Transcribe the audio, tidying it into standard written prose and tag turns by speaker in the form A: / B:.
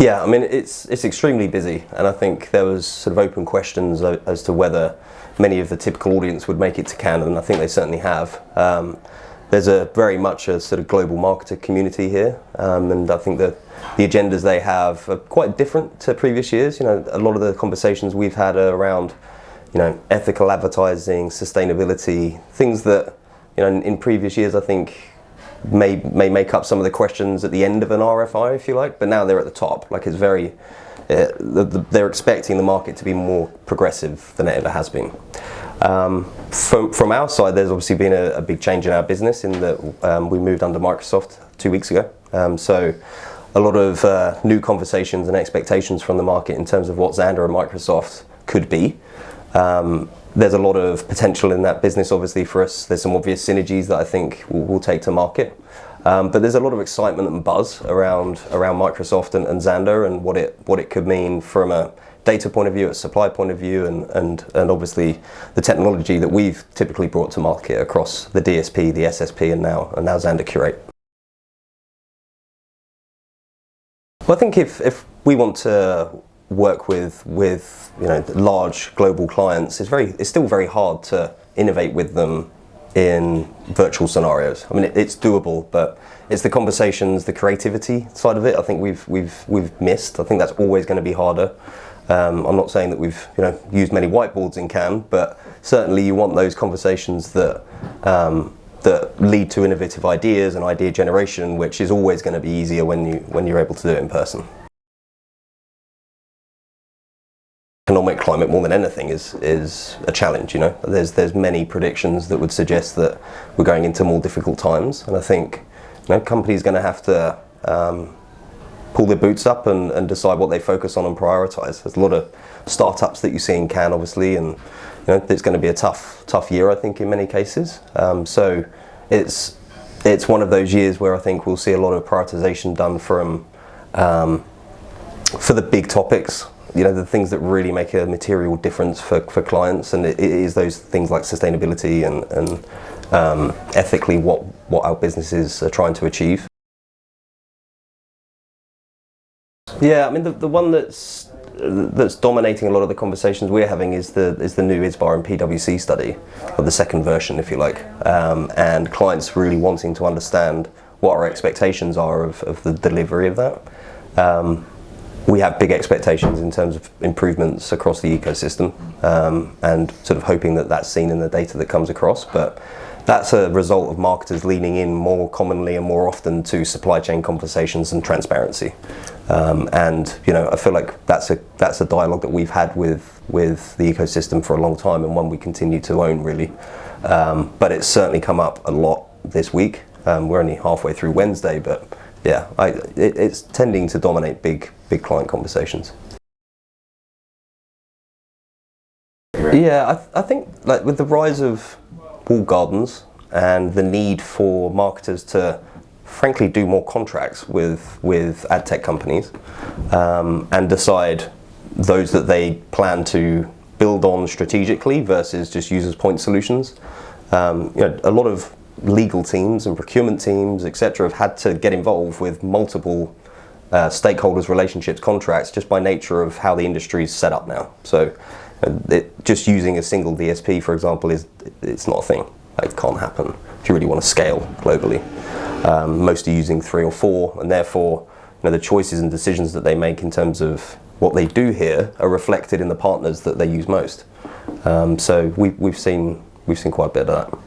A: Yeah, I mean, it's extremely busy, and I think there was sort of open questions as to whether many of the typical audience would make it to Cannes, and I think they certainly have. There's very much a sort of global marketer community here, and I think that the agendas they have are quite different to previous years. You know, a lot of the conversations we've had are around, you know, ethical advertising, sustainability, things that, you know, in previous years I think may make up some of the questions at the end of an RFI, if you like, but now they're at the top. Like, it's very, they're expecting the market to be more progressive than it ever has been. From our side, there's obviously been a big change in our business in that we moved under Microsoft 2 weeks ago. So a lot of new conversations and expectations from the market in terms of what Xandr and Microsoft could be. There's a lot of potential in that business, obviously, for us. There's some obvious synergies that I think we'll take to market. But there's a lot of excitement and buzz around Microsoft and Xandr and what it could mean from a data point of view, a supply point of view, and obviously the technology that we've typically brought to market across the DSP, the SSP, and now Xandr Curate. Well, I think if we want to work with you know, large global clients, it's still very hard to innovate with them in virtual scenarios. I mean, it's doable, but it's the conversations, the creativity side of it, I think we've missed. I think that's always going to be harder. I'm not saying that we've, you know, used many whiteboards in Cannes, but certainly you want those conversations that that lead to innovative ideas and idea generation, which is always going to be easier when you're able to do it in person. Economic climate, more than anything, is a challenge. You know, there's many predictions that would suggest that we're going into more difficult times, and I think, you know, companies are going to have to pull their boots up and decide what they focus on and prioritize. There's a lot of startups that you see in Cannes, obviously, and, you know, it's going to be a tough year, I think, in many cases. So it's one of those years where I think we'll see a lot of prioritization done from for the big topics. You know, the things that really make a material difference for clients, and it is those things like sustainability and ethically what our businesses are trying to achieve. Yeah, I mean, the one that's dominating a lot of the conversations we're having is the new ISBA and PwC study, or the second version, if you like, and clients really wanting to understand what our expectations are of the delivery of that. We have big expectations in terms of improvements across the ecosystem, and sort of hoping that that's seen in the data that comes across, but that's a result of marketers leaning in more commonly and more often to supply chain conversations and transparency. And, you know, I feel like that's a dialogue that we've had with the ecosystem for a long time, and one we continue to own, really. But it's certainly come up a lot this week. We're only halfway through Wednesday, but yeah, it's tending to dominate big client conversations. Yeah, I think, like, with the rise of walled gardens and the need for marketers to frankly do more contracts with ad tech companies, and decide those that they plan to build on strategically versus just use as point solutions. You know, a lot of legal teams and procurement teams, etc., have had to get involved with multiple stakeholders, relationships, contracts, just by nature of how the industry is set up now. So just using a single DSP, for example, it's not a thing. It can't happen if you really want to scale globally. Most are using 3 or 4, and therefore, you know, the choices and decisions that they make in terms of what they do here are reflected in the partners that they use most. So we've seen quite a bit of that.